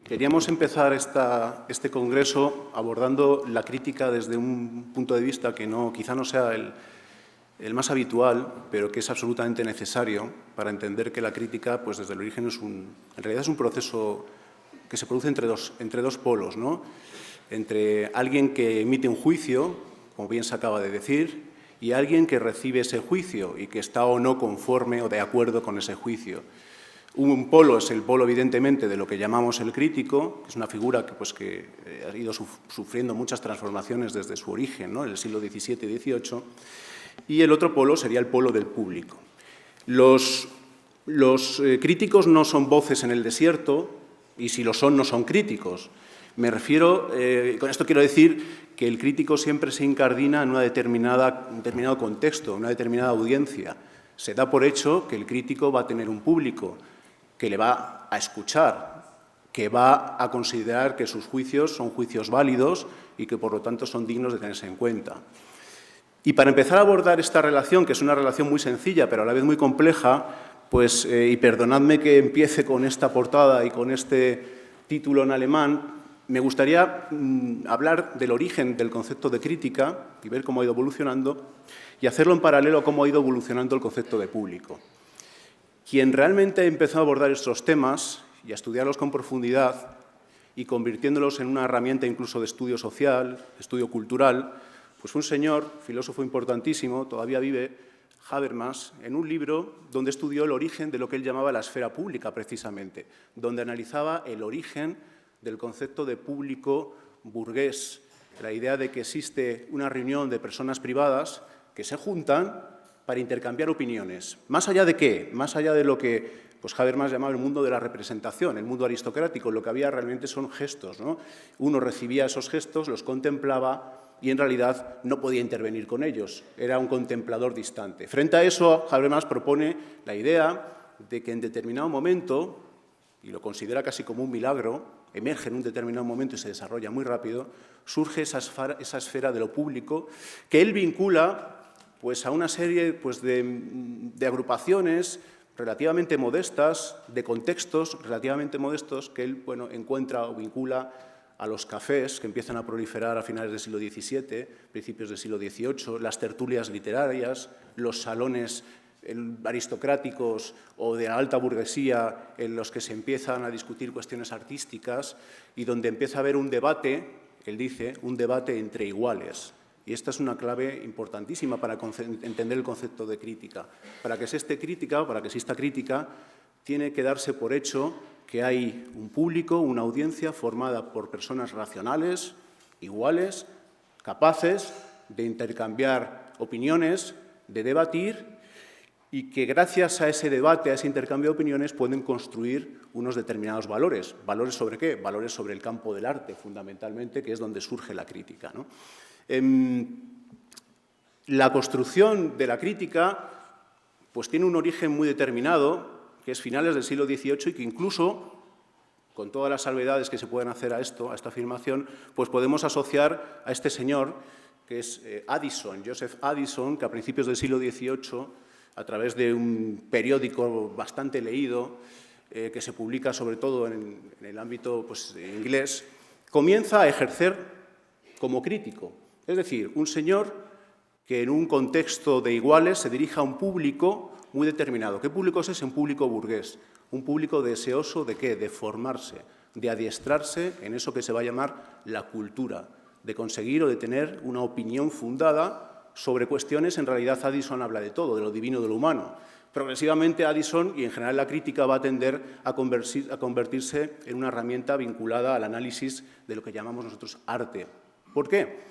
Queríamos empezar este congreso abordando la crítica desde un punto de vista que quizá no sea el más habitual, pero que es absolutamente necesario para entender que la crítica, pues desde el origen, en realidad es un proceso que se produce entre dos polos, ¿no? Entre alguien que emite un juicio, como bien se acaba de decir, y alguien que recibe ese juicio y que está o no conforme o de acuerdo con ese juicio. Un polo es el polo, evidentemente, de lo que llamamos el crítico, que es una figura que ha ido sufriendo muchas transformaciones desde su origen, ¿no?, en el siglo XVII y XVIII, y el otro polo sería el polo del público. Los críticos no son voces en el desierto, y si lo son, no son críticos. Me refiero, con esto quiero decir que el crítico siempre se incardina en un determinado contexto, en una determinada audiencia. Se da por hecho que el crítico va a tener un público que le va a escuchar, que va a considerar que sus juicios son juicios válidos y que, por lo tanto, son dignos de tenerse en cuenta. Y para empezar a abordar esta relación, que es una relación muy sencilla, pero a la vez muy compleja, pues, y perdonadme que empiece con esta portada y con este título en alemán, me gustaría hablar del origen del concepto de crítica y ver cómo ha ido evolucionando, y hacerlo en paralelo a cómo ha ido evolucionando el concepto de público. Quien realmente empezó a abordar estos temas y a estudiarlos con profundidad y convirtiéndolos en una herramienta incluso de estudio social, estudio cultural, pues fue un señor, filósofo importantísimo, todavía vive, Habermas, en un libro donde estudió el origen de lo que él llamaba la esfera pública, precisamente, donde analizaba el origen del concepto de público burgués, la idea de que existe una reunión de personas privadas que se juntan para intercambiar opiniones. ¿Más allá de qué? Más allá de lo que Habermas llamaba el mundo de la representación, el mundo aristocrático. Lo que había realmente son gestos, ¿no? Uno recibía esos gestos, los contemplaba y en realidad no podía intervenir con ellos. Era un contemplador distante. Frente a eso, Habermas propone la idea de que en determinado momento, y lo considera casi como un milagro, emerge en un determinado momento y se desarrolla muy rápido, surge esa esfera de lo público que él vincula pues, a una serie de agrupaciones relativamente modestas, de contextos relativamente modestos que él encuentra o vincula a los cafés que empiezan a proliferar a finales del siglo XVII, principios del siglo XVIII, las tertulias literarias, los salones aristocráticos o de la alta burguesía en los que se empiezan a discutir cuestiones artísticas y donde empieza a haber un debate, él dice, un debate entre iguales. Y esta es una clave importantísima para entender el concepto de crítica. Para que exista crítica, tiene que darse por hecho que hay un público, una audiencia formada por personas racionales, iguales, capaces de intercambiar opiniones, de debatir, y que gracias a ese debate, a ese intercambio de opiniones, pueden construir unos determinados valores. ¿Valores sobre qué? Valores sobre el campo del arte, fundamentalmente, que es donde surge la crítica, ¿no? La construcción de la crítica pues, tiene un origen muy determinado, que es finales del siglo XVIII y que incluso, con todas las salvedades que se pueden hacer a esta afirmación, pues podemos asociar a este señor, que es Addison, Joseph Addison, que a principios del siglo XVIII, a través de un periódico bastante leído, que se publica sobre todo en el ámbito inglés, comienza a ejercer como crítico. Es decir, un señor que en un contexto de iguales se dirige a un público muy determinado. ¿Qué público es ese? Un público burgués, un público deseoso ¿de qué? De formarse, de adiestrarse en eso que se va a llamar la cultura, de conseguir o de tener una opinión fundada sobre cuestiones. En realidad Addison habla de todo, de lo divino, de lo humano. Progresivamente Addison, y en general la crítica, va a tender a convertirse en una herramienta vinculada al análisis de lo que llamamos nosotros arte. ¿Por qué?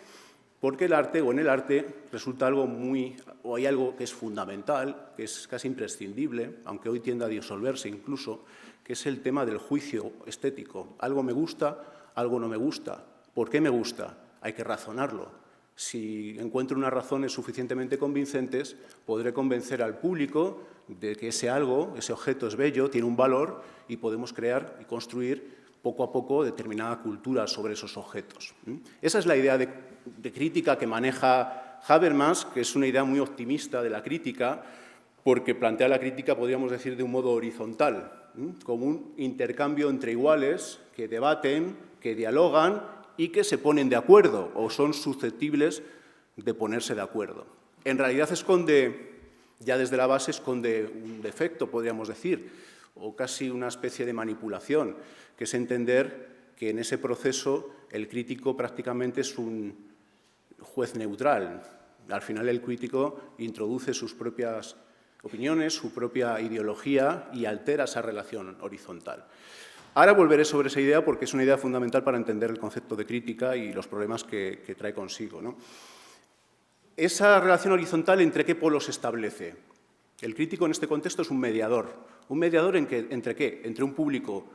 Porque el arte, o en el arte, resulta hay algo que es fundamental, que es casi imprescindible, aunque hoy tiende a disolverse incluso, que es el tema del juicio estético. Algo me gusta, algo no me gusta. ¿Por qué me gusta? Hay que razonarlo. Si encuentro unas razones suficientemente convincentes, podré convencer al público de que ese algo, ese objeto es bello, tiene un valor y podemos crear y construir poco a poco determinada cultura sobre esos objetos. Esa es la idea de crítica que maneja Habermas, que es una idea muy optimista de la crítica, porque plantea la crítica, podríamos decir, de un modo horizontal, como un intercambio entre iguales que debaten, que dialogan y que se ponen de acuerdo o son susceptibles de ponerse de acuerdo. En realidad esconde, ya desde la base, esconde un defecto, podríamos decir, o casi una especie de manipulación, que es entender que en ese proceso el crítico prácticamente es un juez neutral. Al final el crítico introduce sus propias opiniones, su propia ideología y altera esa relación horizontal. Ahora volveré sobre esa idea porque es una idea fundamental para entender el concepto de crítica y los problemas que trae consigo, ¿no? Esa relación horizontal, ¿entre qué polos se establece? El crítico en este contexto es un mediador. ¿Un mediador entre qué? Entre un público,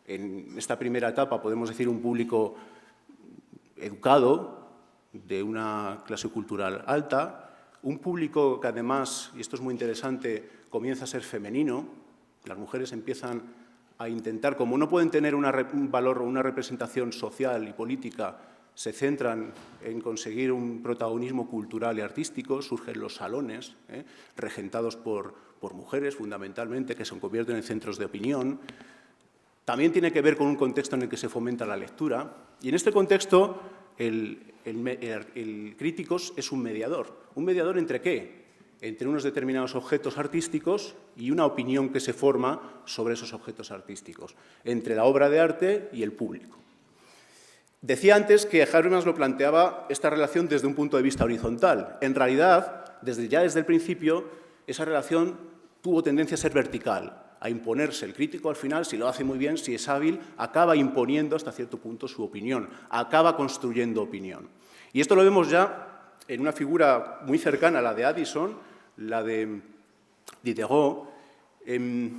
en esta primera etapa podemos decir un público educado, de una clase cultural alta, un público que además, y esto es muy interesante, comienza a ser femenino. Las mujeres empiezan a intentar, como no pueden tener un valor o una representación social y política, se centran en conseguir un protagonismo cultural y artístico, surgen los salones, regentados por mujeres fundamentalmente, que se convierten en centros de opinión. También tiene que ver con un contexto en el que se fomenta la lectura, y en este contexto el crítico es un mediador. ¿Un mediador entre qué? Entre unos determinados objetos artísticos y una opinión que se forma sobre esos objetos artísticos, entre la obra de arte y el público. Decía antes que Habermas lo planteaba esta relación desde un punto de vista horizontal. En realidad, desde el principio, esa relación tuvo tendencia a ser vertical, a imponerse. El crítico, al final, si lo hace muy bien, si es hábil, acaba imponiendo hasta cierto punto su opinión, acaba construyendo opinión. Y esto lo vemos ya en una figura muy cercana a la de Addison, la de Diderot, que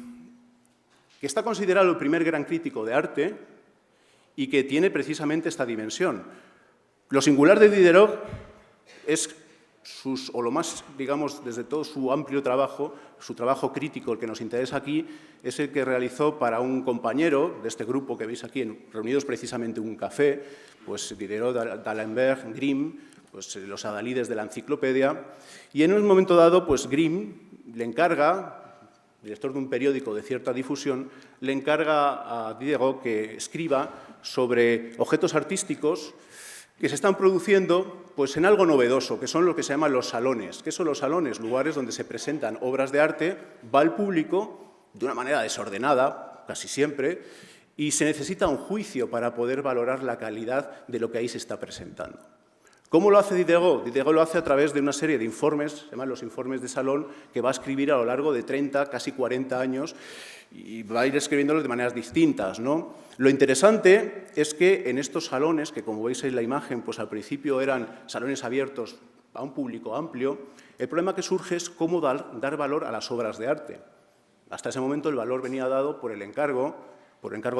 está considerado el primer gran crítico de arte y que tiene precisamente esta dimensión. Lo singular de Diderot es o lo más, digamos, desde todo su amplio trabajo, su trabajo crítico, el que nos interesa aquí, es el que realizó para un compañero de este grupo que veis aquí, reunidos precisamente en un café, pues Diderot, D'Alembert, Grimm, pues los adalides de la enciclopedia, y en un momento dado, pues Grimm le encarga, director de un periódico de cierta difusión, le encarga a Diderot que escriba sobre objetos artísticos que se están produciendo pues, en algo novedoso, que son lo que se llaman los salones. ¿Qué son los salones? Lugares donde se presentan obras de arte, va el público de una manera desordenada, casi siempre, y se necesita un juicio para poder valorar la calidad de lo que ahí se está presentando. ¿Cómo lo hace Diderot? Diderot lo hace a través de una serie de informes, se llaman los informes de salón, que va a escribir a lo largo de 30, casi 40 años, y va a ir escribiéndolos de maneras distintas, ¿no? Lo interesante es que en estos salones, que como veis en la imagen, pues al principio eran salones abiertos a un público amplio, el problema que surge es cómo dar valor a las obras de arte. Hasta ese momento el valor venía dado por el encargo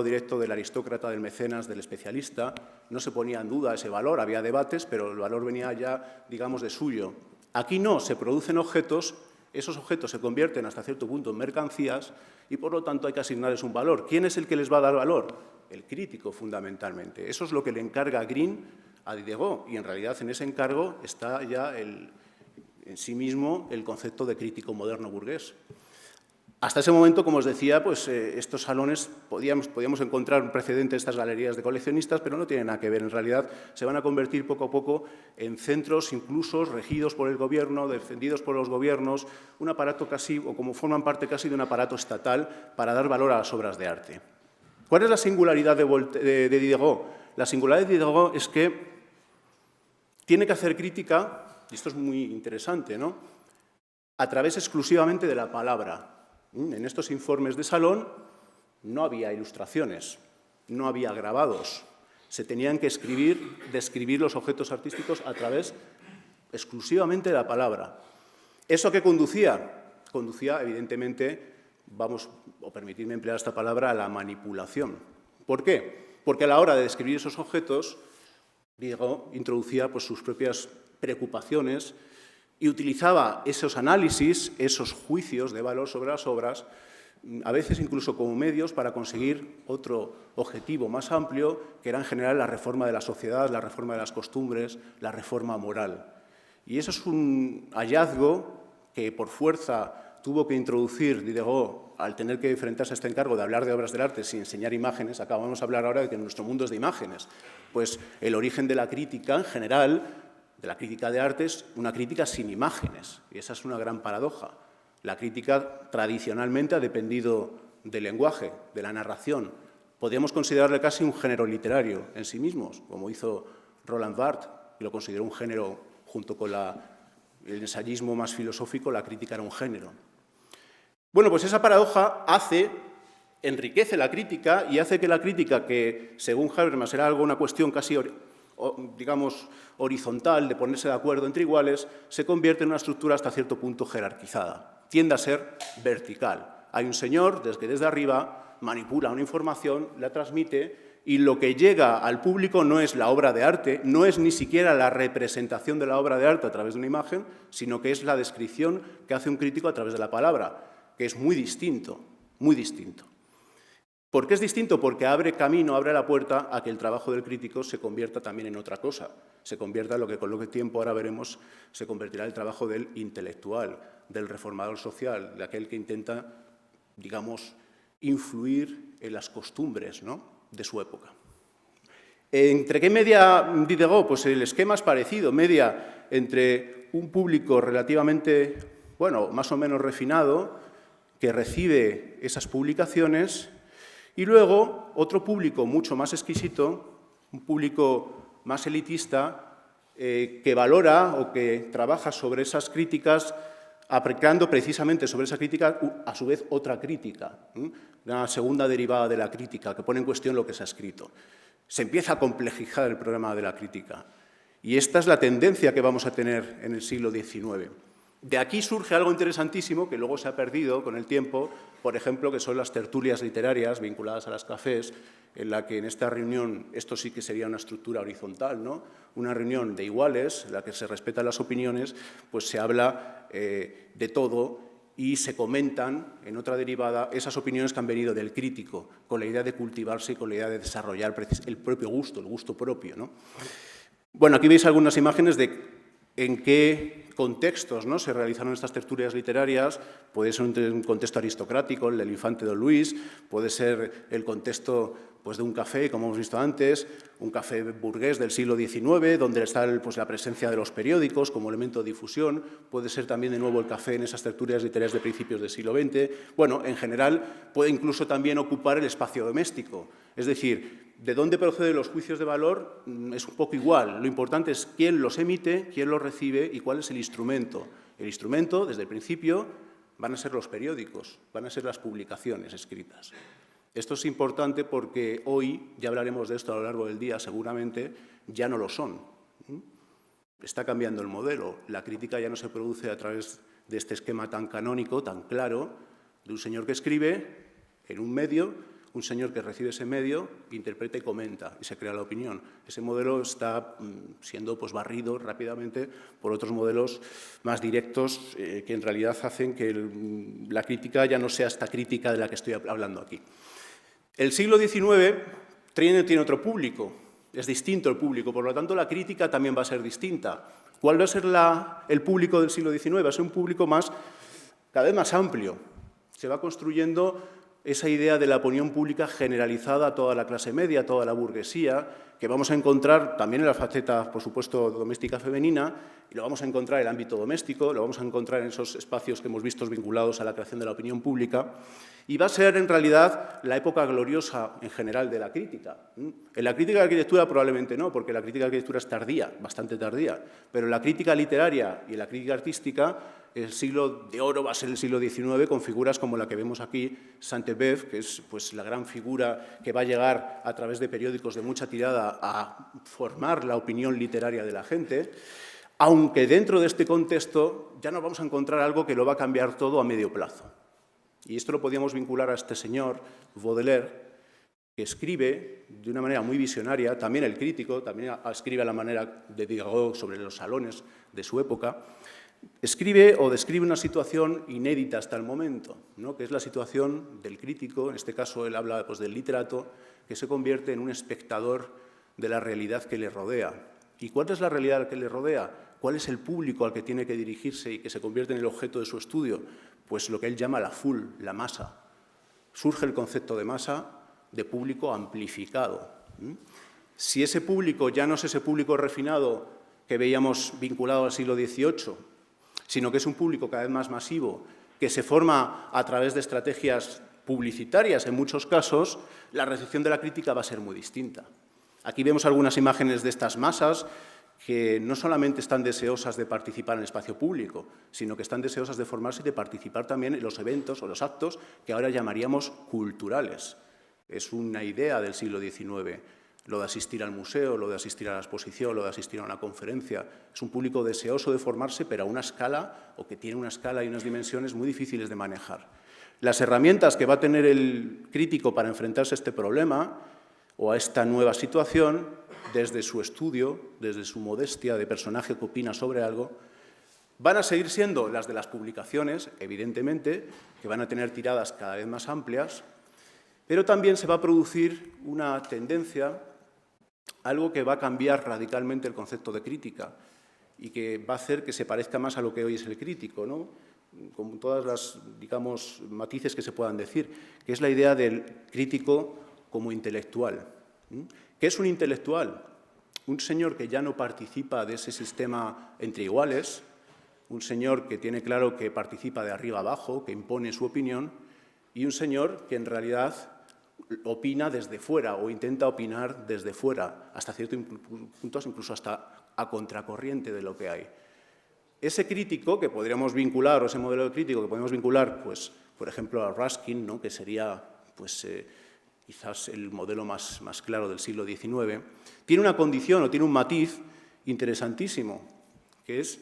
directo del aristócrata, del mecenas, del especialista. No se ponía en duda ese valor, había debates, pero el valor venía ya, digamos, de suyo. Aquí no, se producen objetos, esos objetos se convierten hasta cierto punto en mercancías y, por lo tanto, hay que asignarles un valor. ¿Quién es el que les va a dar valor? El crítico, fundamentalmente. Eso es lo que le encarga Grimm a Diderot, y en realidad en ese encargo está ya en sí mismo el concepto de crítico moderno burgués. Hasta ese momento, como os decía, pues, estos salones podíamos encontrar un precedente de estas galerías de coleccionistas, pero no tienen nada que ver. En realidad, se van a convertir poco a poco en centros incluso regidos por el gobierno, defendidos por los gobiernos, un aparato casi, o como forman parte casi de un aparato estatal para dar valor a las obras de arte. ¿Cuál es la singularidad de Diderot? La singularidad de Diderot es que tiene que hacer crítica, y esto es muy interesante, ¿no?, a través exclusivamente de la palabra. En estos informes de salón no había ilustraciones, no había grabados. Se tenían que describir los objetos artísticos a través exclusivamente de la palabra. ¿Eso a qué conducía? Conducía, evidentemente, permitidme emplear esta palabra, a la manipulación. ¿Por qué? Porque a la hora de describir esos objetos, Diderot introducía pues, sus propias preocupaciones y utilizaba esos análisis, esos juicios de valor sobre las obras, a veces incluso como medios para conseguir otro objetivo más amplio, que era en general la reforma de la sociedad, la reforma de las costumbres, la reforma moral. Y eso es un hallazgo que por fuerza tuvo que introducir Diderot al tener que enfrentarse a este encargo de hablar de obras del arte sin enseñar imágenes. Acabamos de hablar ahora de que nuestro mundo es de imágenes. Pues el origen de la crítica, en general, de la crítica de arte, es una crítica sin imágenes. Y esa es una gran paradoja. La crítica tradicionalmente ha dependido del lenguaje, de la narración. Podríamos considerarle casi un género literario en sí mismos, como hizo Roland Barthes, y lo consideró un género junto con el ensayismo más filosófico, la crítica era un género. Bueno, pues esa paradoja enriquece la crítica y hace que la crítica, que según Habermas era una cuestión casi, digamos, horizontal, de ponerse de acuerdo entre iguales, se convierte en una estructura hasta cierto punto jerarquizada. Tiende a ser vertical. Hay un señor que desde arriba manipula una información, la transmite, y lo que llega al público no es la obra de arte, no es ni siquiera la representación de la obra de arte a través de una imagen, sino que es la descripción que hace un crítico a través de la palabra, que es muy distinto, muy distinto. ¿Por qué es distinto? Porque abre camino, abre la puerta a que el trabajo del crítico se convierta también en otra cosa, se convierta en lo que con lo que tiempo ahora veremos se convertirá en el trabajo del intelectual, del reformador social, de aquel que intenta, digamos, influir en las costumbres, ¿no?, de su época. ¿Entre qué media Diderot? Pues el esquema es parecido, media entre un público relativamente, bueno, más o menos refinado, que recibe esas publicaciones, y luego otro público mucho más exquisito, un público más elitista, que valora o que trabaja sobre esas críticas, aplicando precisamente sobre esa crítica, a su vez, otra crítica, una segunda derivada de la crítica, que pone en cuestión lo que se ha escrito. Se empieza a complejizar el problema de la crítica. Y esta es la tendencia que vamos a tener en el siglo XIX. De aquí surge algo interesantísimo que luego se ha perdido con el tiempo, por ejemplo, que son las tertulias literarias vinculadas a las cafés, en la que en esta reunión, esto sí que sería una estructura horizontal, ¿no?, una reunión de iguales, en la que se respetan las opiniones, pues se habla de todo y se comentan, en otra derivada, esas opiniones que han venido del crítico, con la idea de cultivarse y con la idea de desarrollar el propio gusto, el gusto propio, ¿no? Bueno, aquí veis algunas imágenes de en qué contextos, ¿no?, se realizaron estas tertulias literarias. Puede ser un contexto aristocrático, el del infante Don Luis, puede ser el contexto, pues, de un café, como hemos visto antes, un café burgués del siglo XIX, donde está pues, la presencia de los periódicos como elemento de difusión. Puede ser también de nuevo el café en esas tertulias literarias de principios del siglo XX. Bueno, en general puede incluso también ocupar el espacio doméstico. Es decir, de dónde proceden los juicios de valor es un poco igual. Lo importante es quién los emite, quién los recibe y cuál es el instrumento. El instrumento, desde el principio, van a ser los periódicos, van a ser las publicaciones escritas. Esto es importante porque hoy, ya hablaremos de esto a lo largo del día, seguramente ya no lo son. Está cambiando el modelo. La crítica ya no se produce a través de este esquema tan canónico, tan claro, de un señor que escribe en un medio, un señor que recibe ese medio, interpreta y comenta, y se crea la opinión. Ese modelo está siendo pues, barrido rápidamente por otros modelos más directos que en realidad hacen que la crítica ya no sea esta crítica de la que estoy hablando aquí. El siglo XIX tiene otro público, es distinto el público, por lo tanto la crítica también va a ser distinta. ¿Cuál va a ser el público del siglo XIX? Va a ser un público cada vez más amplio. Se va construyendo esa idea de la opinión pública generalizada a toda la clase media, a toda la burguesía, que vamos a encontrar también en la faceta, por supuesto, doméstica femenina, y lo vamos a encontrar en el ámbito doméstico, lo vamos a encontrar en esos espacios que hemos visto vinculados a la creación de la opinión pública, y va a ser, en realidad, la época gloriosa en general de la crítica. En la crítica de la arquitectura probablemente no, porque la crítica de la arquitectura es tardía, bastante tardía, pero en la crítica literaria y en la crítica artística, el siglo de oro va a ser el siglo XIX, con figuras como la que vemos aquí, Sainte-Beuve, que es pues, la gran figura que va a llegar a través de periódicos de mucha tirada a formar la opinión literaria de la gente, aunque dentro de este contexto ya nos vamos a encontrar algo que lo va a cambiar todo a medio plazo. Y esto lo podíamos vincular a este señor, Baudelaire, que escribe de una manera muy visionaria, también el crítico, también escribe a la manera de Diderot sobre los salones de su época, escribe o describe una situación inédita hasta el momento, ¿no?, que es la situación del crítico, en este caso él habla pues, del literato, que se convierte en un espectador de la realidad que le rodea. ¿Y cuál es la realidad que le rodea? ¿Cuál es el público al que tiene que dirigirse y que se convierte en el objeto de su estudio? pues lo que él llama la full, la masa. Surge el concepto de masa, de público amplificado. Si ese público ya no es ese público refinado que veíamos vinculado al siglo XVIII, sino que es un público cada vez más masivo, que se forma a través de estrategias publicitarias en muchos casos, la recepción de la crítica va a ser muy distinta. Aquí vemos algunas imágenes de estas masas que no solamente están deseosas de participar en el espacio público, sino que están deseosas de formarse y de participar también en los eventos o los actos que ahora llamaríamos culturales. Es una idea del siglo XIX, lo de asistir al museo, lo de asistir a la exposición, lo de asistir a una conferencia. Es un público deseoso de formarse, pero a una escala, o que tiene una escala y unas dimensiones muy difíciles de manejar. Las herramientas que va a tener el crítico para enfrentarse a este problema o a esta nueva situación, desde su estudio, desde su modestia de personaje que opina sobre algo, van a seguir siendo las de las publicaciones, evidentemente, que van a tener tiradas cada vez más amplias, pero también se va a producir una tendencia, algo que va a cambiar radicalmente el concepto de crítica y que va a hacer que se parezca más a lo que hoy es el crítico, ¿no? Con todas las, digamos, matices que se puedan decir, que es la idea del crítico como intelectual. ¿Qué es un intelectual? Un señor que ya no participa de ese sistema entre iguales, un señor que tiene claro que participa de arriba abajo, que impone su opinión, y un señor que en realidad opina desde fuera o intenta opinar desde fuera, hasta ciertos puntos, incluso hasta a contracorriente de lo que hay. Ese crítico que podríamos vincular, o ese modelo de crítico que podemos vincular, pues, por ejemplo, a Ruskin, ¿no?, que sería pues, quizás el modelo más claro del siglo XIX, tiene una condición o tiene un matiz interesantísimo, que es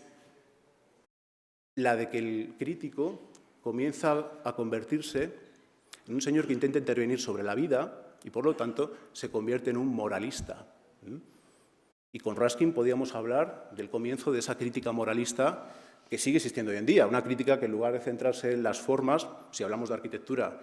la de que el crítico comienza a convertirse en un señor que intenta intervenir sobre la vida y, por lo tanto, se convierte en un moralista. Y con Ruskin podíamos hablar del comienzo de esa crítica moralista que sigue existiendo hoy en día, una crítica que en lugar de centrarse en las formas, si hablamos de arquitectura,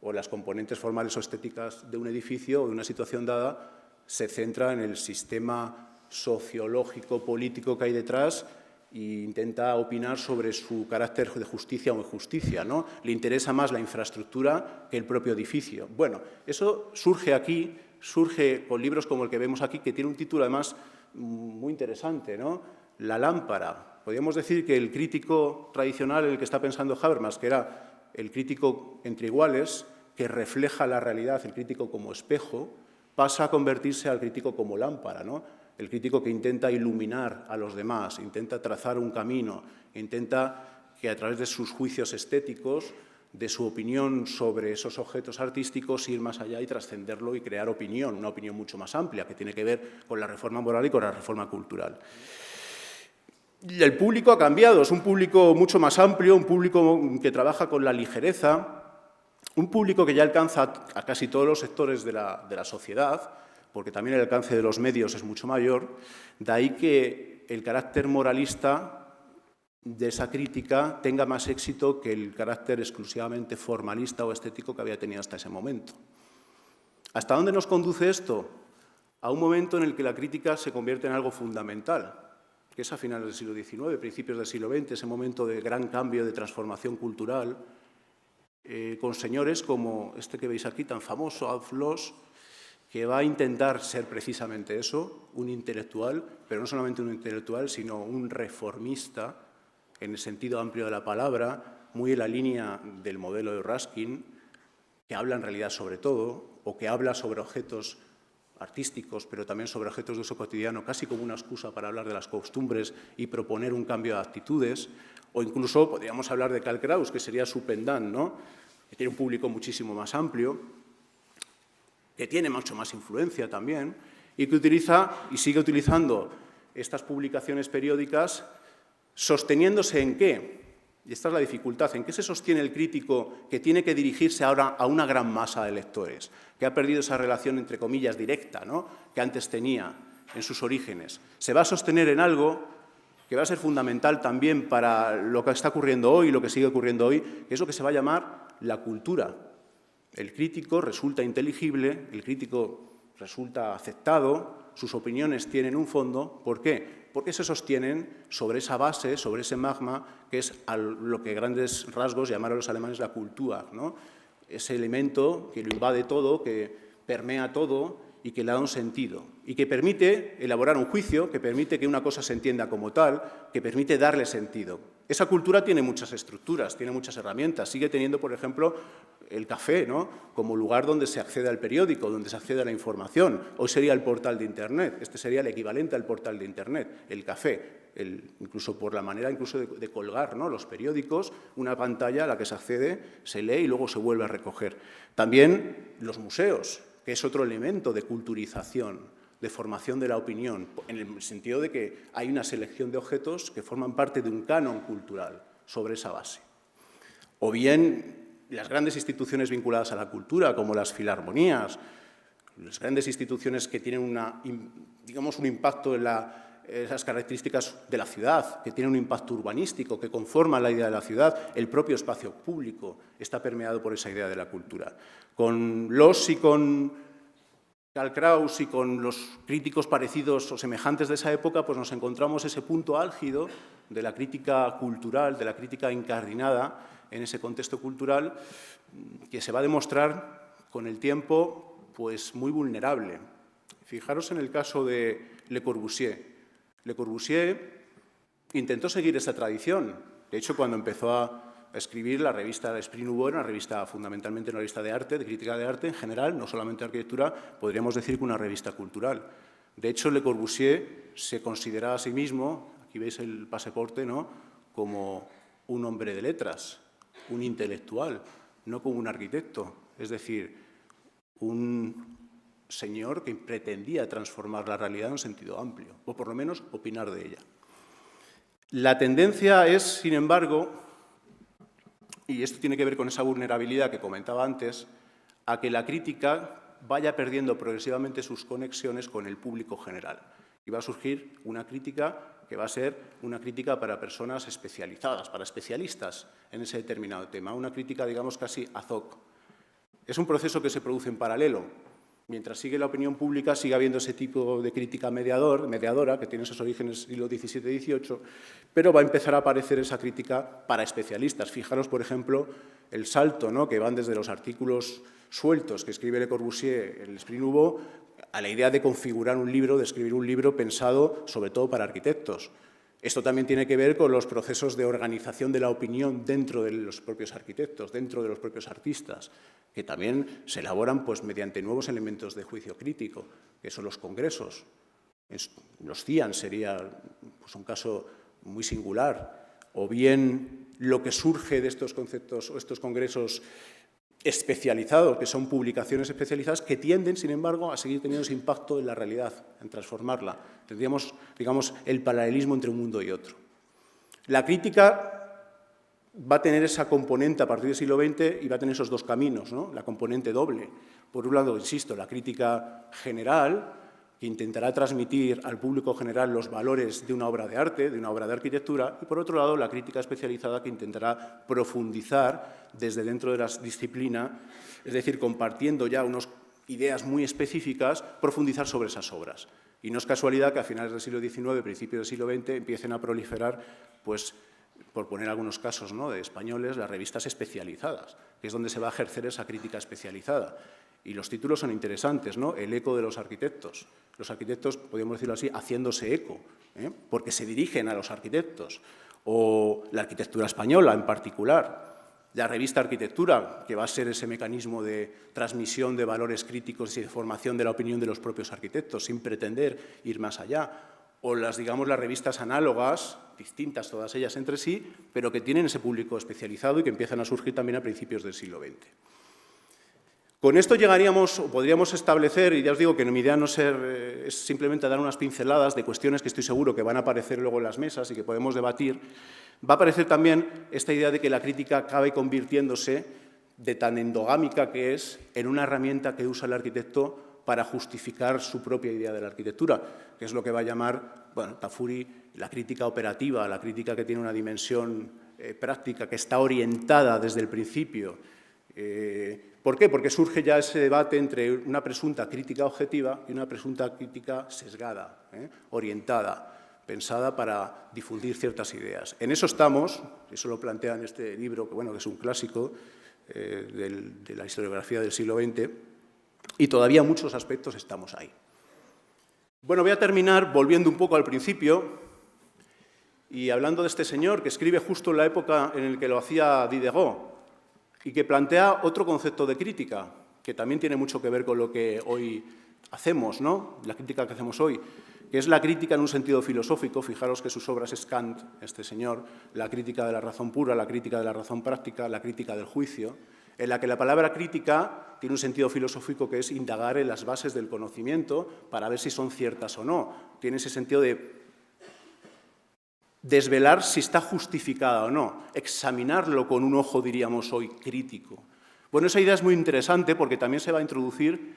o las componentes formales o estéticas de un edificio o de una situación dada, se centra en el sistema sociológico, político que hay detrás e intenta opinar sobre su carácter de justicia o injusticia, ¿no? Le interesa más la infraestructura que el propio edificio. Bueno, eso surge aquí, surge con libros como el que vemos aquí, que tiene un título además muy interesante, ¿no? La lámpara. Podríamos decir que el crítico tradicional, el que está pensando Habermas, que era el crítico entre iguales, que refleja la realidad, el crítico como espejo, pasa a convertirse al crítico como lámpara, ¿no? El crítico que intenta iluminar a los demás, intenta trazar un camino, intenta que a través de sus juicios estéticos, de su opinión sobre esos objetos artísticos, ir más allá y trascenderlo y crear opinión, una opinión mucho más amplia, que tiene que ver con la reforma moral y con la reforma cultural. Y el público ha cambiado, es un público mucho más amplio, un público que trabaja con la ligereza, un público que ya alcanza a casi todos los sectores de la sociedad, porque también el alcance de los medios es mucho mayor, de ahí que el carácter moralista de esa crítica tenga más éxito que el carácter exclusivamente formalista o estético que había tenido hasta ese momento. ¿Hasta dónde nos conduce esto? A un momento en el que la crítica se convierte en algo fundamental, que es a finales del siglo XIX, principios del siglo XX, ese momento de gran cambio, de transformación cultural, con señores como este que veis aquí, tan famoso, Alf Loos, que va a intentar ser precisamente eso, un intelectual, pero no solamente un intelectual, sino un reformista, en el sentido amplio de la palabra, muy en la línea del modelo de Ruskin, que habla en realidad sobre todo, o que habla sobre objetos artísticos, pero también sobre objetos de uso cotidiano, casi como una excusa para hablar de las costumbres y proponer un cambio de actitudes, o incluso podríamos hablar de Karl Kraus, que sería su pendant, ¿no?, que tiene un público muchísimo más amplio, que tiene mucho más influencia también, y que utiliza y sigue utilizando estas publicaciones periódicas sosteniéndose en qué, y esta es la dificultad, en qué se sostiene el crítico que tiene que dirigirse ahora a una gran masa de lectores, que ha perdido esa relación, entre comillas, directa, ¿no?, que antes tenía en sus orígenes. Se va a sostener en algo que va a ser fundamental también para lo que está ocurriendo hoy, lo que sigue ocurriendo hoy, que es lo que se va a llamar la cultura. El crítico resulta inteligible, el crítico resulta aceptado, sus opiniones tienen un fondo. ¿Por qué? Porque se sostienen sobre esa base, sobre ese magma, que es lo que grandes rasgos llamaron los alemanes la Kultur, ¿no? Ese elemento que lo invade todo, que permea todo y que le da un sentido, y que permite elaborar un juicio, que permite que una cosa se entienda como tal, que permite darle sentido. Esa cultura tiene muchas estructuras, tiene muchas herramientas. Sigue teniendo, por ejemplo, el café, ¿no?, como lugar donde se accede al periódico, donde se accede a la información. Hoy sería el portal de Internet. Este sería el equivalente al portal de Internet, el café. Incluso por la manera de colgar, ¿no?, los periódicos, una pantalla a la que se accede, se lee y luego se vuelve a recoger. También los museos, que es otro elemento de culturización, de formación de la opinión, en el sentido de que hay una selección de objetos que forman parte de un canon cultural sobre esa base. O bien las grandes instituciones vinculadas a la cultura, como las filarmonías, las grandes instituciones que tienen un impacto en esas características de la ciudad, que tienen un impacto urbanístico, que conforman la idea de la ciudad, el propio espacio público está permeado por esa idea de la cultura. Con Loss y con Karl Kraus y con los críticos parecidos o semejantes de esa época, pues nos encontramos ese punto álgido de la crítica cultural, de la crítica incardinada en ese contexto cultural, que se va a demostrar con el tiempo pues muy vulnerable. Fijaros en el caso de Le Corbusier. Le Corbusier intentó seguir esa tradición. De hecho, cuando empezó a escribir la revista L'Esprit Nouveau, una revista fundamentalmente una revista de arte, de crítica de arte en general, no solamente de arquitectura, podríamos decir que una revista cultural. De hecho, Le Corbusier se considera a sí mismo, aquí veis el pasaporte, ¿no?, como un hombre de letras, un intelectual, no como un arquitecto. Es decir, un señor que pretendía transformar la realidad en un sentido amplio, o por lo menos opinar de ella. La tendencia es, sin embargo, y esto tiene que ver con esa vulnerabilidad que comentaba antes, a que la crítica vaya perdiendo progresivamente sus conexiones con el público general. Y va a surgir una crítica que va a ser una crítica para personas especializadas, para especialistas en ese determinado tema, una crítica, digamos, casi ad hoc. Es un proceso que se produce en paralelo. Mientras sigue la opinión pública, sigue habiendo ese tipo de crítica mediadora, que tiene esos orígenes siglo XVII-XVIII, pero va a empezar a aparecer esa crítica para especialistas. Fijaros, por ejemplo, el salto, ¿no?, que van desde los artículos sueltos que escribe Le Corbusier en L'Esprit Nouveau a la idea de configurar un libro, de escribir un libro pensado sobre todo para arquitectos. Esto también tiene que ver con los procesos de organización de la opinión dentro de los propios arquitectos, dentro de los propios artistas, que también se elaboran pues, mediante nuevos elementos de juicio crítico, que son los congresos. Los CIAN sería pues, un caso muy singular, o bien lo que surge de estos conceptos o estos congresos especializados, que son publicaciones especializadas, que tienden, sin embargo, a seguir teniendo ese impacto en la realidad, en transformarla. Tendríamos, digamos, el paralelismo entre un mundo y otro. La crítica va a tener esa componente a partir del siglo XX y va a tener esos dos caminos, ¿no?, la componente doble. Por un lado, insisto, la crítica general, que intentará transmitir al público general los valores de una obra de arte, de una obra de arquitectura, y por otro lado, la crítica especializada, que intentará profundizar desde dentro de la disciplina, es decir, compartiendo ya unas ideas muy específicas, profundizar sobre esas obras. Y no es casualidad que a finales del siglo XIX, principios del siglo XX, empiecen a proliferar, pues, por poner algunos casos, ¿no?, de españoles, las revistas especializadas, que es donde se va a ejercer esa crítica especializada. Y los títulos son interesantes, ¿no? El eco de los arquitectos. Los arquitectos, podríamos decirlo así, haciéndose eco, porque se dirigen a los arquitectos. O la arquitectura española, en particular. La revista Arquitectura, que va a ser ese mecanismo de transmisión de valores críticos y de formación de la opinión de los propios arquitectos, sin pretender ir más allá. O digamos, las revistas análogas, distintas todas ellas entre sí, pero que tienen ese público especializado y que empiezan a surgir también a principios del siglo XX. Con esto llegaríamos, o podríamos establecer, y ya os digo que mi idea no es simplemente dar unas pinceladas de cuestiones que estoy seguro que van a aparecer luego en las mesas y que podemos debatir, va a aparecer también esta idea de que la crítica acabe convirtiéndose, de tan endogámica que es, en una herramienta que usa el arquitecto para justificar su propia idea de la arquitectura, que es lo que va a llamar, bueno, Tafuri, la crítica operativa, la crítica que tiene una dimensión práctica, que está orientada desde el principio ¿Por qué? Porque surge ya ese debate entre una presunta crítica objetiva y una presunta crítica sesgada, orientada, pensada para difundir ciertas ideas. En eso estamos, eso lo plantea en este libro, que, bueno, que es un clásico de la historiografía del siglo XX, y todavía en muchos aspectos estamos ahí. Bueno, voy a terminar volviendo un poco al principio y hablando de este señor que escribe justo en la época en la que lo hacía Diderot y que plantea otro concepto de crítica, que también tiene mucho que ver con lo que hoy hacemos, ¿no? La crítica que hacemos hoy, que es la crítica en un sentido filosófico. Fijaros que sus obras es Kant, este señor, la crítica de la razón pura, la crítica de la razón práctica, la crítica del juicio, en la que la palabra crítica tiene un sentido filosófico que es indagar en las bases del conocimiento para ver si son ciertas o no. Tiene ese sentido de desvelar si está justificada o no, examinarlo con un ojo, diríamos hoy, crítico. Bueno, esa idea es muy interesante porque también se va a introducir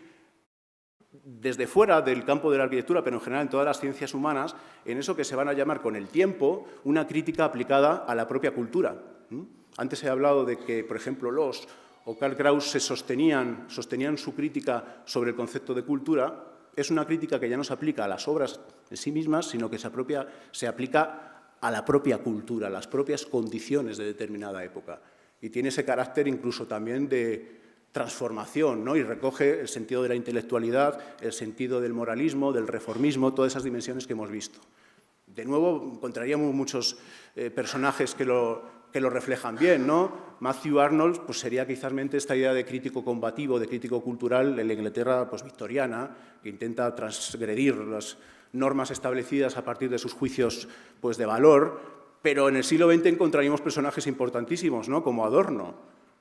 desde fuera del campo de la arquitectura, pero en general en todas las ciencias humanas, en eso que se van a llamar con el tiempo una crítica aplicada a la propia cultura. Antes he hablado de que, por ejemplo, Loos o Karl Kraus sostenían su crítica sobre el concepto de cultura. Es una crítica que ya no se aplica a las obras en sí mismas, sino que se aplica a la propia cultura, a las propias condiciones de determinada época. Y tiene ese carácter incluso también de transformación, ¿no? Y recoge el sentido de la intelectualidad, el sentido del moralismo, del reformismo, todas esas dimensiones que hemos visto. De nuevo, encontraríamos muchos personajes que lo reflejan bien, ¿no? Matthew Arnold pues sería quizás esta idea de crítico combativo, de crítico cultural en la Inglaterra pues, victoriana, que intenta transgredir las normas establecidas a partir de sus juicios pues, de valor, pero en el siglo XX encontraríamos personajes importantísimos, ¿no? Como Adorno,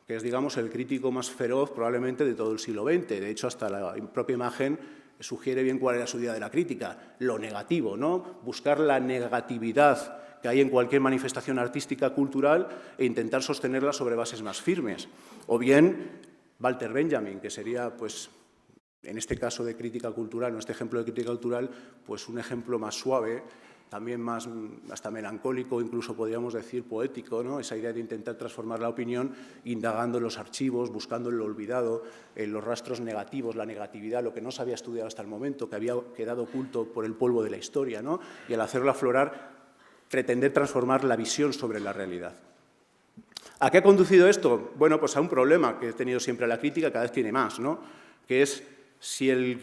que es, digamos, el crítico más feroz probablemente de todo el siglo XX. De hecho, hasta la propia imagen sugiere bien cuál era su idea de la crítica, lo negativo, ¿no? Buscar la negatividad que hay en cualquier manifestación artística, cultural, e intentar sostenerla sobre bases más firmes. O bien Walter Benjamin, que sería, pues, en este caso de crítica cultural, en este ejemplo de crítica cultural, pues un ejemplo más suave, también más hasta melancólico, incluso podríamos decir poético, ¿no? Esa idea de intentar transformar la opinión indagando en los archivos, buscando en lo olvidado, en los rastros negativos, la negatividad, lo que no se había estudiado hasta el momento, que había quedado oculto por el polvo de la historia, ¿no? Y al hacerlo aflorar, pretender transformar la visión sobre la realidad. ¿A qué ha conducido esto? Bueno, pues a un problema que ha tenido siempre la crítica, cada vez tiene más, ¿no? Que es si el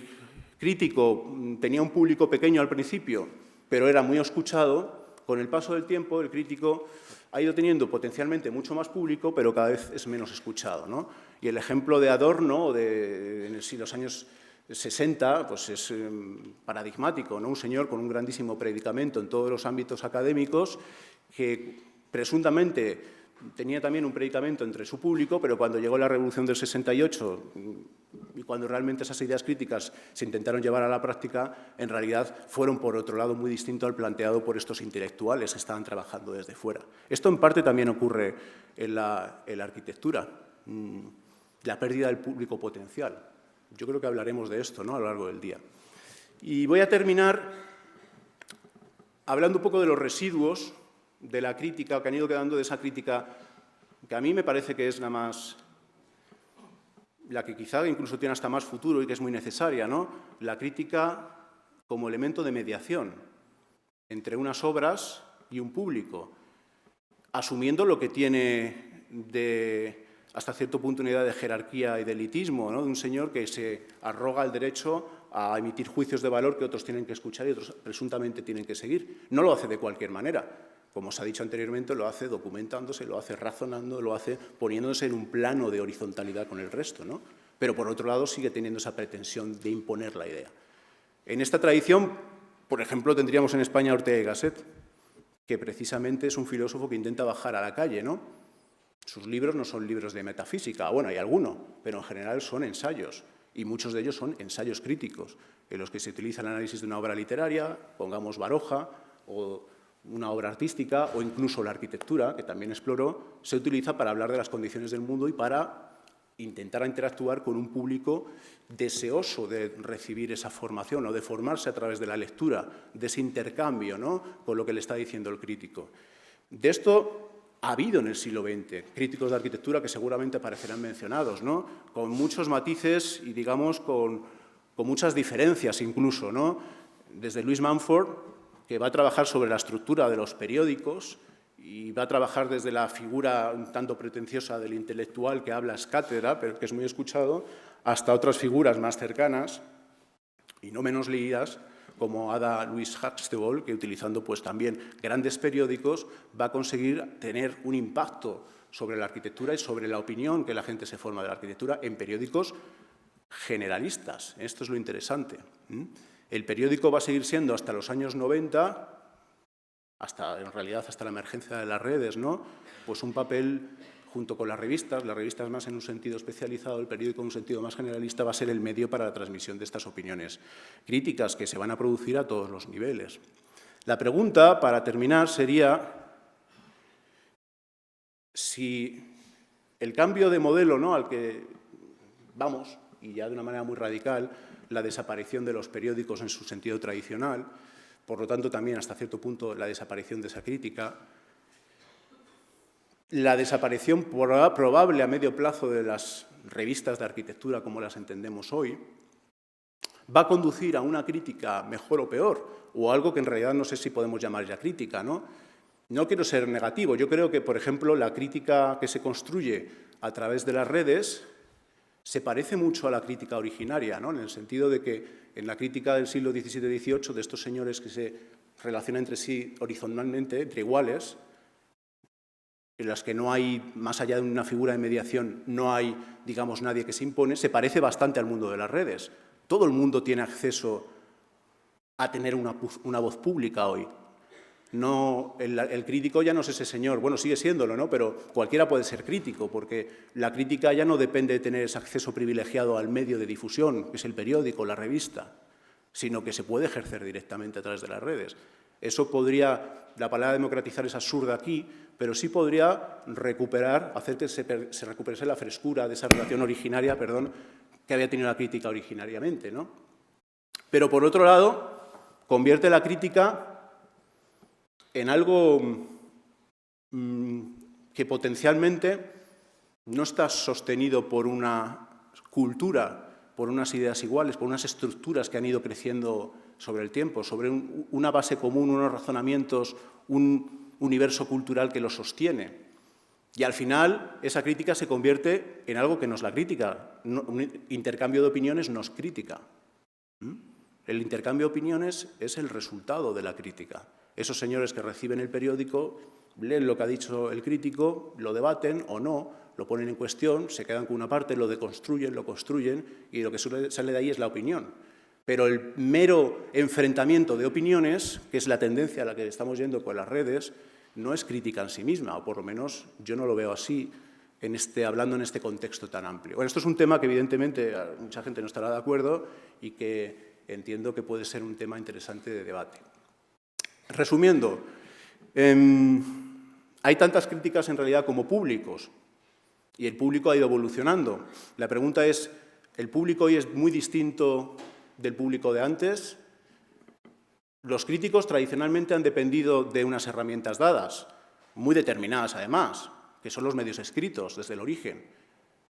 crítico tenía un público pequeño al principio, pero era muy escuchado, con el paso del tiempo el crítico ha ido teniendo potencialmente mucho más público, pero cada vez es menos escuchado, ¿no? Y el ejemplo de Adorno en los años 60 pues es paradigmático, ¿no? Un señor con un grandísimo predicamento en todos los ámbitos académicos que presuntamente tenía también un predicamento entre su público, pero cuando llegó la Revolución del 68 y cuando realmente esas ideas críticas se intentaron llevar a la práctica, en realidad fueron por otro lado muy distinto al planteado por estos intelectuales que estaban trabajando desde fuera. Esto en parte también ocurre en la arquitectura, la pérdida del público potencial. Yo creo que hablaremos de esto, ¿no?, a lo largo del día. Y voy a terminar hablando un poco de los residuos de la crítica, que han ido quedando de esa crítica que a mí me parece que es la que quizá incluso tiene hasta más futuro y que es muy necesaria, ¿no? La crítica como elemento de mediación entre unas obras y un público, asumiendo lo que tiene hasta cierto punto una idea de jerarquía y de elitismo, ¿no? De un señor que se arroga el derecho a emitir juicios de valor que otros tienen que escuchar y otros presuntamente tienen que seguir. No lo hace de cualquier manera. Como se ha dicho anteriormente, lo hace documentándose, lo hace razonando, lo hace poniéndose en un plano de horizontalidad con el resto, ¿no? Pero, por otro lado, sigue teniendo esa pretensión de imponer la idea. En esta tradición, por ejemplo, tendríamos en España a Ortega y Gasset, que precisamente es un filósofo que intenta bajar a la calle, ¿no? Sus libros no son libros de metafísica, bueno, hay alguno, pero en general son ensayos, y muchos de ellos son ensayos críticos, en los que se utiliza el análisis de una obra literaria, pongamos Baroja, o una obra artística, o incluso la arquitectura, que también exploró, se utiliza para hablar de las condiciones del mundo y para intentar interactuar con un público deseoso de recibir esa formación o de formarse a través de la lectura, de ese intercambio, ¿no?, con lo que le está diciendo el crítico. De esto ha habido en el siglo XX críticos de arquitectura que seguramente aparecerán mencionados, ¿no? Con muchos matices y, digamos, con muchas diferencias incluso, ¿no? Desde Louis Mumford, que va a trabajar sobre la estructura de los periódicos y va a trabajar desde la figura un tanto pretenciosa del intelectual que habla ex cátedra, pero que es muy escuchado, hasta otras figuras más cercanas y no menos leídas, como Ada Louise Huxtable, que utilizando pues, también grandes periódicos va a conseguir tener un impacto sobre la arquitectura y sobre la opinión que la gente se forma de la arquitectura en periódicos generalistas. Esto es lo interesante. El periódico va a seguir siendo hasta los años 90, en realidad hasta la emergencia de las redes, ¿no? Pues un papel junto con las revistas más en un sentido especializado, el periódico en un sentido más generalista, va a ser el medio para la transmisión de estas opiniones críticas que se van a producir a todos los niveles. La pregunta, para terminar, sería si el cambio de modelo, ¿no?, al que vamos, y ya de una manera muy radical, la desaparición de los periódicos en su sentido tradicional, por lo tanto también hasta cierto punto la desaparición de esa crítica, la desaparición probable a medio plazo de las revistas de arquitectura como las entendemos hoy, va a conducir a una crítica mejor o peor, o algo que en realidad no sé si podemos llamar ya crítica, ¿no? No quiero ser negativo, yo creo que, por ejemplo, la crítica que se construye a través de las redes se parece mucho a la crítica originaria, ¿no? En el sentido de que en la crítica del siglo XVII-XVIII, de estos señores que se relacionan entre sí horizontalmente, entre iguales, en las que no hay, más allá de una figura de mediación, no hay, digamos, nadie que se impone, se parece bastante al mundo de las redes. Todo el mundo tiene acceso a tener una voz pública hoy. No, el crítico ya no es ese señor, bueno, sigue siéndolo, ¿no? Pero cualquiera puede ser crítico, porque la crítica ya no depende de tener ese acceso privilegiado al medio de difusión, que es el periódico, la revista, sino que se puede ejercer directamente a través de las redes. Eso podría, la palabra democratizar es absurda aquí, pero sí podría recuperar, hacer que se recuperase la frescura de esa relación originaria, que había tenido la crítica originariamente, ¿no? Pero, por otro lado, convierte la crítica en algo que potencialmente no está sostenido por una cultura, por unas ideas iguales, por unas estructuras que han ido creciendo sobre el tiempo, sobre una base común, unos razonamientos, un universo cultural que lo sostiene. Y al final esa crítica se convierte en algo que no es la crítica. Un intercambio de opiniones no es crítica. El intercambio de opiniones es el resultado de la crítica. Esos señores que reciben el periódico leen lo que ha dicho el crítico, lo debaten o no, lo ponen en cuestión, se quedan con una parte, lo deconstruyen, lo construyen y lo que sale de ahí es la opinión. Pero el mero enfrentamiento de opiniones, que es la tendencia a la que estamos yendo con las redes, no es crítica en sí misma, o por lo menos yo no lo veo así, hablando en este contexto tan amplio. Bueno, esto es un tema que evidentemente mucha gente no estará de acuerdo y que entiendo que puede ser un tema interesante de debate. Resumiendo, hay tantas críticas en realidad como públicos y el público ha ido evolucionando. La pregunta es, ¿el público hoy es muy distinto del público de antes? Los críticos tradicionalmente han dependido de unas herramientas dadas, muy determinadas además, que son los medios escritos desde el origen.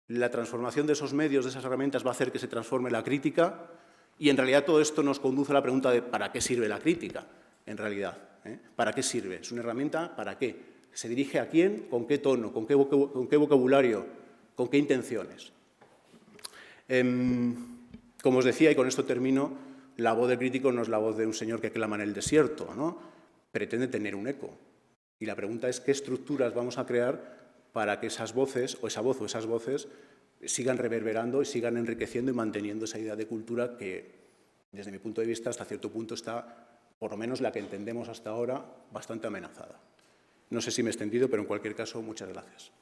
La transformación de esos medios, de esas herramientas, va a hacer que se transforme la crítica y en realidad todo esto nos conduce a la pregunta de ¿para qué sirve la crítica? En realidad, ¿para qué sirve? ¿Es una herramienta? ¿Para qué? ¿Se dirige a quién? ¿Con qué tono? ¿Con qué vocabulario? ¿Con qué intenciones? Como os decía, y con esto termino, la voz del crítico no es la voz de un señor que clama en el desierto, ¿no? Pretende tener un eco. Y la pregunta es qué estructuras vamos a crear para que esas voces, o esa voz o esas voces, sigan reverberando y sigan enriqueciendo y manteniendo esa idea de cultura que, desde mi punto de vista, hasta cierto punto está, por lo menos la que entendemos hasta ahora, bastante amenazada. No sé si me he extendido, pero en cualquier caso, muchas gracias.